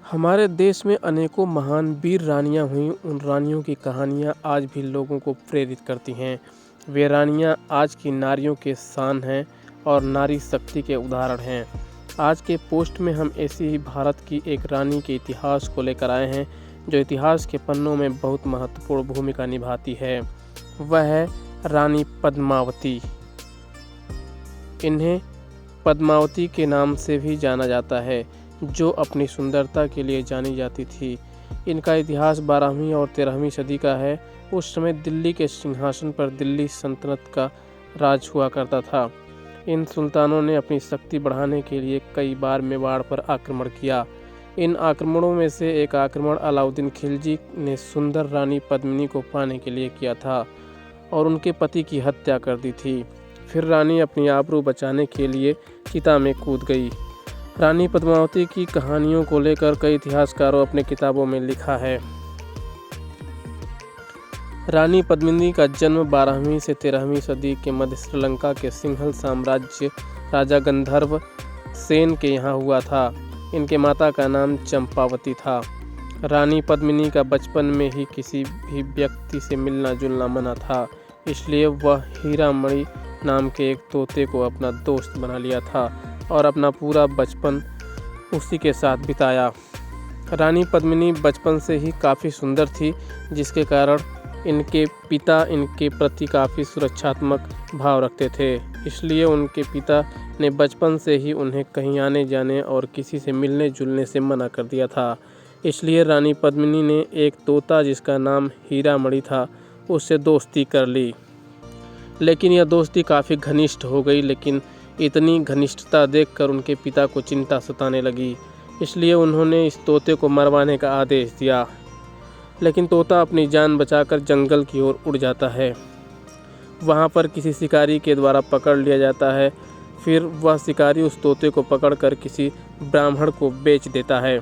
हमारे देश में अनेकों महान वीर रानियां हुईं। उन रानियों की कहानियां आज भी लोगों को प्रेरित करती हैं। वे रानियां आज की नारियों के शान हैं और नारी शक्ति के उदाहरण हैं। आज के पोस्ट में हम ऐसी ही भारत की एक रानी के इतिहास को लेकर आए हैं जो इतिहास के पन्नों में बहुत महत्वपूर्ण भूमिका निभाती है। वह है रानी पद्मावती। इन्हें पद्मावती के नाम से भी जाना जाता है, जो अपनी सुंदरता के लिए जानी जाती थी। इनका इतिहास 12वीं और 13वीं सदी का है। उस समय दिल्ली के सिंहासन पर दिल्ली सल्तनत का राज हुआ करता था। इन सुल्तानों ने अपनी शक्ति बढ़ाने के लिए कई बार मेवाड़ पर आक्रमण किया। इन आक्रमणों में से एक आक्रमण अलाउद्दीन खिलजी ने सुंदर रानी पद्मिनी को पाने के लिए किया था और उनके पति की हत्या कर दी थी। फिर रानी अपनी आबरू बचाने के लिए चिता में कूद गई। रानी पद्मावती की कहानियों को लेकर कई इतिहासकारों अपने किताबों में लिखा है। रानी पद्मिनी का जन्म 12वीं से 13वीं सदी के मध्य श्रीलंका के सिंहल साम्राज्य राजा गंधर्व सेन के यहाँ हुआ था। इनके माता का नाम चंपावती था। रानी पद्मिनी का बचपन में ही किसी भी व्यक्ति से मिलना जुलना मना था, इसलिए वह हीरामणि नाम के एक तोते को अपना दोस्त बना लिया था और अपना पूरा बचपन उसी के साथ बिताया। रानी पद्मिनी बचपन से ही काफ़ी सुंदर थी, जिसके कारण इनके पिता इनके प्रति काफ़ी सुरक्षात्मक भाव रखते थे। इसलिए उनके पिता ने बचपन से ही उन्हें कहीं आने जाने और किसी से मिलने जुलने से मना कर दिया था। इसलिए रानी पद्मिनी ने एक तोता जिसका नाम हीरामणि था, उससे दोस्ती कर ली। लेकिन यह दोस्ती काफ़ी घनिष्ठ हो गई। लेकिन इतनी घनिष्ठता देखकर उनके पिता को चिंता सताने लगी, इसलिए उन्होंने इस तोते को मरवाने का आदेश दिया। लेकिन तोता अपनी जान बचाकर जंगल की ओर उड़ जाता है। वहाँ पर किसी शिकारी के द्वारा पकड़ लिया जाता है। फिर वह शिकारी उस तोते को पकड़कर किसी ब्राह्मण को बेच देता है।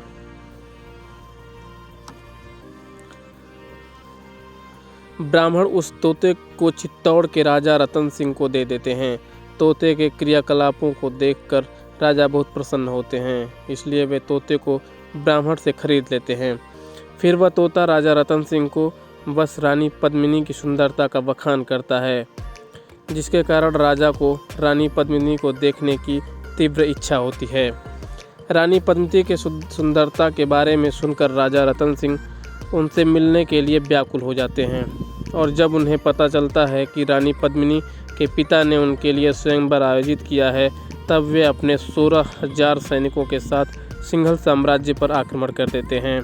ब्राह्मण उस तोते को चित्तौड़ के राजा रतन सिंह को दे देते हैं। तोते के क्रियाकलापों को देखकर राजा बहुत प्रसन्न होते हैं, इसलिए वे तोते को ब्राह्मण से खरीद लेते हैं। फिर वह तोता राजा रतन सिंह को बस रानी पद्मिनी की सुंदरता का बखान करता है, जिसके कारण राजा को रानी पद्मिनी को देखने की तीव्र इच्छा होती है। रानी पद्मिनी के सुंदरता के बारे में सुनकर राजा रतन सिंह उनसे मिलने के लिए व्याकुल हो जाते हैं और जब उन्हें पता चलता है कि रानी पद्मिनी के पिता ने उनके लिए स्वयंवर आयोजित किया है, तब वे अपने 16,000 सैनिकों के साथ सिंहल साम्राज्य पर आक्रमण कर देते हैं।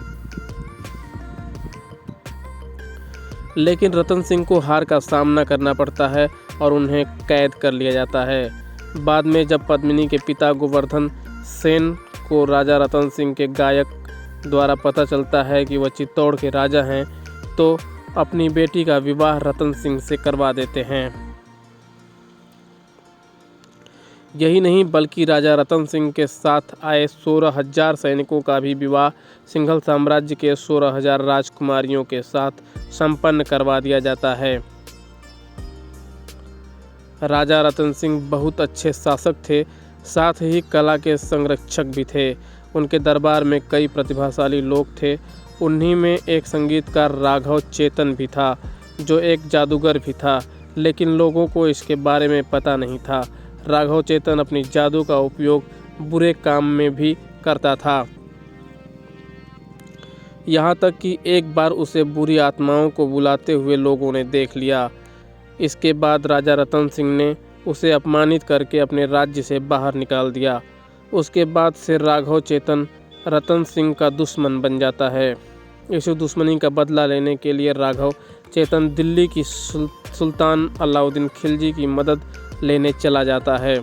लेकिन रतन सिंह को हार का सामना करना पड़ता है और उन्हें कैद कर लिया जाता है। बाद में जब पद्मिनी के पिता गोवर्धन सेन को राजा रतन सिंह के गायक द्वारा पता चलता है कि वह चित्तौड़ के राजा हैं, तो अपनी बेटी का विवाह रतन सिंह से करवा देते हैं। यही नहीं बल्कि राजा रतन सिंह के साथ आए 16,000 सैनिकों का भी विवाह सिंघल साम्राज्य के 16,000 राजकुमारियों के साथ संपन्न करवा दिया जाता है। राजा रतन सिंह बहुत अच्छे शासक थे, साथ ही कला के संरक्षक भी थे। उनके दरबार में कई प्रतिभाशाली लोग थे। उन्हीं में एक संगीतकार राघव चेतन भी था, जो एक जादूगर भी था, लेकिन लोगों को इसके बारे में पता नहीं था। राघव चेतन अपनी जादू का उपयोग बुरे काम में भी करता था। यहाँ तक कि एक बार उसे बुरी आत्माओं को बुलाते हुए लोगों ने देख लिया। इसके बाद राजा रतन सिंह ने उसे अपमानित करके अपने राज्य से बाहर निकाल दिया। उसके बाद से राघव चेतन रतन सिंह का दुश्मन बन जाता है। इस दुश्मनी का बदला लेने के लिए राघव चेतन दिल्ली की सुल्तान अलाउद्दीन खिलजी की मदद लेने चला जाता है।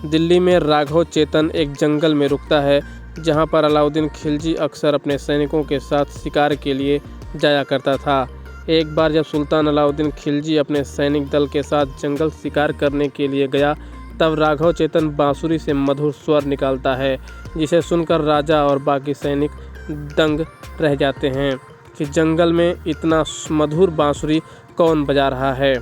दिल्ली में राघव चेतन एक जंगल में रुकता है, जहां पर अलाउद्दीन खिलजी अक्सर अपने सैनिकों के साथ शिकार के लिए जाया करता था। एक बार जब सुल्तान अलाउद्दीन खिलजी अपने सैनिक दल के साथ जंगल शिकार करने के लिए गया, तब राघव चेतन बांसुरी से मधुर स्वर निकालता है, जिसे सुनकर राजा और बाकी सैनिक दंग रह जाते हैं कि जंगल में इतना मधुर बांसुरी कौन बजा रहा है।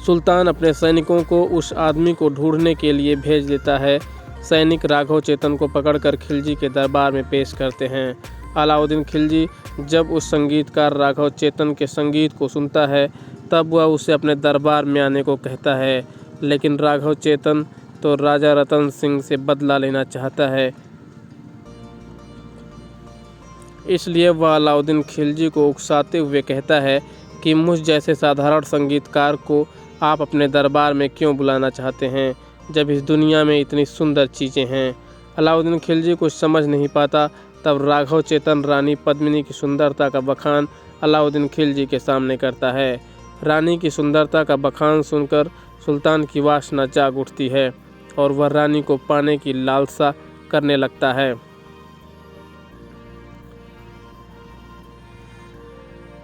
सुल्तान अपने सैनिकों को उस आदमी को ढूंढने के लिए भेज देता है सैनिक राघव चेतन को पकड़कर खिलजी के दरबार में पेश करते हैं। अलाउद्दीन खिलजी जब उस संगीतकार राघव चेतन के संगीत को सुनता है तब वह उसे अपने दरबार में आने को कहता है, लेकिन राघव चेतन तो राजा रतन सिंह से बदला लेना चाहता है। इसलिए वह अलाउद्दीन खिलजी को उकसाते हुए कहता है कि मुझ जैसे साधारण संगीतकार को आप अपने दरबार में क्यों बुलाना चाहते हैं, जब इस दुनिया में इतनी सुंदर चीज़ें हैं। अलाउद्दीन खिलजी कुछ समझ नहीं पाता। तब राघव चेतन रानी पद्मिनी की सुंदरता का बखान अलाउद्दीन खिलजी के सामने करता है। रानी की सुंदरता का बखान सुनकर सुल्तान की वासना जाग उठती है और वह रानी को पाने की लालसा करने लगता है।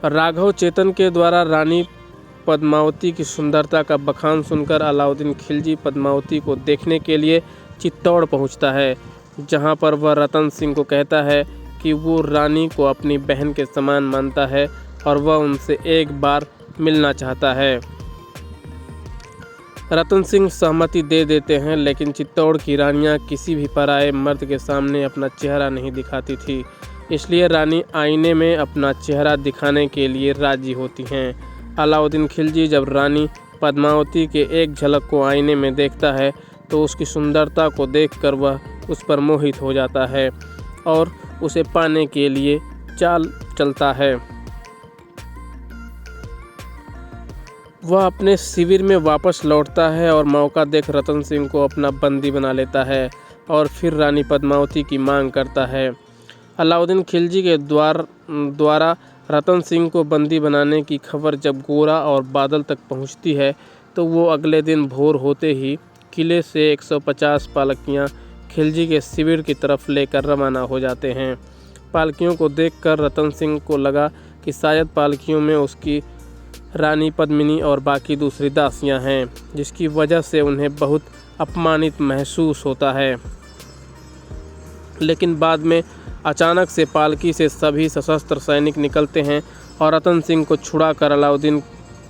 राघव चेतन के द्वारा रानी पद्मावती की सुंदरता का बखान सुनकर अलाउद्दीन खिलजी पद्मावती को देखने के लिए चित्तौड़ पहुंचता है, जहां पर वह रतन सिंह को कहता है कि वो रानी को अपनी बहन के समान मानता है और वह उनसे एक बार मिलना चाहता है। रतन सिंह सहमति दे देते हैं, लेकिन चित्तौड़ की रानियां किसी भी पराये मर्द के सामने अपना चेहरा नहीं दिखाती थी। इसलिए रानी आईने में अपना चेहरा दिखाने के लिए राजी होती हैं। अलाउद्दीन खिलजी जब रानी पद्मावती के एक झलक को आईने में देखता है तो उसकी सुंदरता को देखकर वह उस पर मोहित हो जाता है और उसे पाने के लिए चाल चलता है। वह अपने शिविर में वापस लौटता है और मौका देख रतन सिंह को अपना बंदी बना लेता है और फिर रानी पद्मावती की मांग करता है। अलाउद्दीन खिलजी के द्वारा रतन सिंह को बंदी बनाने की खबर जब गोरा और बादल तक पहुंचती है तो वो अगले दिन भोर होते ही किले से 150 पालकियां खिलजी के शिविर की तरफ लेकर रवाना हो जाते हैं। पालकियों को देखकर रतन सिंह को लगा कि शायद पालकियों में उसकी रानी पद्मिनी और बाकी दूसरी दासियां हैं, जिसकी वजह से उन्हें बहुत अपमानित महसूस होता है। लेकिन बाद में अचानक से पालकी से सभी सशस्त्र सैनिक निकलते हैं और रतन सिंह को छुड़ाकर अलाउद्दीन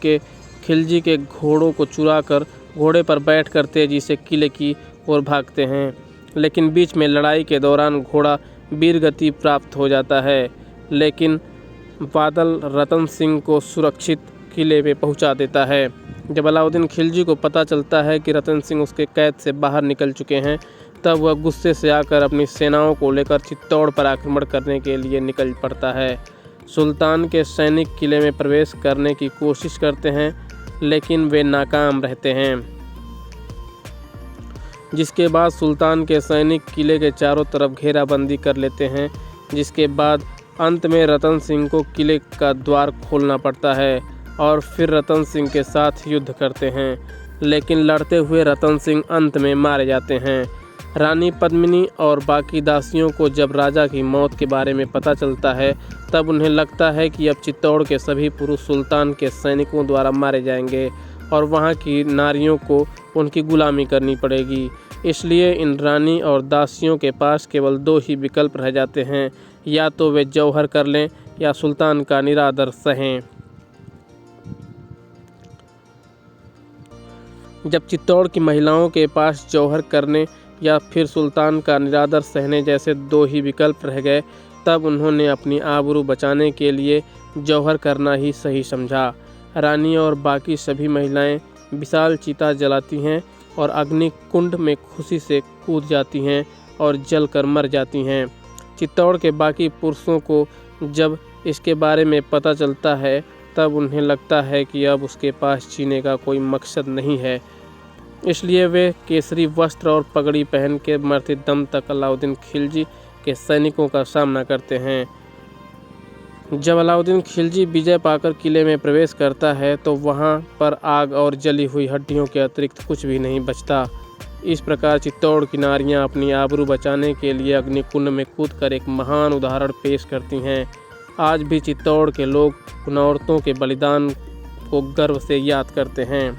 के खिलजी के घोड़ों को चुराकर घोड़े पर बैठकर तेजी से किले की ओर भागते हैं। लेकिन बीच में लड़ाई के दौरान घोड़ा वीरगति प्राप्त हो जाता है, लेकिन बादल रतन सिंह को सुरक्षित किले में पहुंचा देता है। जब अलाउद्दीन खिलजी को पता चलता है कि रतन सिंह उसके कैद से बाहर निकल चुके हैं तब वह गुस्से से आकर अपनी सेनाओं को लेकर चित्तौड़ पर आक्रमण करने के लिए निकल पड़ता है। सुल्तान के सैनिक किले में प्रवेश करने की कोशिश करते हैं, लेकिन वे नाकाम रहते हैं, जिसके बाद सुल्तान के सैनिक किले के चारों तरफ घेराबंदी कर लेते हैं। जिसके बाद अंत में रतन सिंह को किले का द्वार खोलना पड़ता है और फिर रतन सिंह के साथ युद्ध करते हैं, लेकिन लड़ते हुए रतन सिंह अंत में मारे जाते हैं। रानी पद्मिनी और बाकी दासियों को जब राजा की मौत के बारे में पता चलता है तब उन्हें लगता है कि अब चित्तौड़ के सभी पुरुष सुल्तान के सैनिकों द्वारा मारे जाएंगे और वहां की नारियों को उनकी गुलामी करनी पड़ेगी। इसलिए इन रानी और दासियों के पास केवल 2 ही विकल्प रह जाते हैं, या तो वे जौहर कर लें या सुल्तान का निरादर सहें। जब चित्तौड़ की महिलाओं के पास जौहर करने या फिर सुल्तान का निरादर सहने जैसे 2 ही विकल्प रह गए तब उन्होंने अपनी आबरू बचाने के लिए जौहर करना ही सही समझा। रानी और बाकी सभी महिलाएं विशाल चिता जलाती हैं और अग्नि कुंड में खुशी से कूद जाती हैं और जलकर मर जाती हैं। चित्तौड़ के बाकी पुरुषों को जब इसके बारे में पता चलता है तब उन्हें लगता है कि अब उसके पास जीने का कोई मकसद नहीं है, इसलिए वे केसरी वस्त्र और पगड़ी पहन के मरते दम तक अलाउद्दीन खिलजी के सैनिकों का सामना करते हैं। जब अलाउद्दीन खिलजी विजय पाकर किले में प्रवेश करता है तो वहां पर आग और जली हुई हड्डियों के अतिरिक्त कुछ भी नहीं बचता। इस प्रकार चित्तौड़ की नारियां अपनी आबरू बचाने के लिए अग्निकुंड में कूदकर एक महान उदाहरण पेश करती हैं। आज भी चित्तौड़ के लोग उन औरतों के बलिदान को गर्व से याद करते हैं।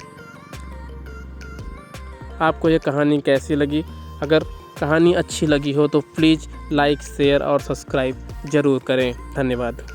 आपको ये कहानी कैसी लगी? अगर कहानी अच्छी लगी हो तो प्लीज़ लाइक, शेयर और सब्सक्राइब ज़रूर करें। धन्यवाद।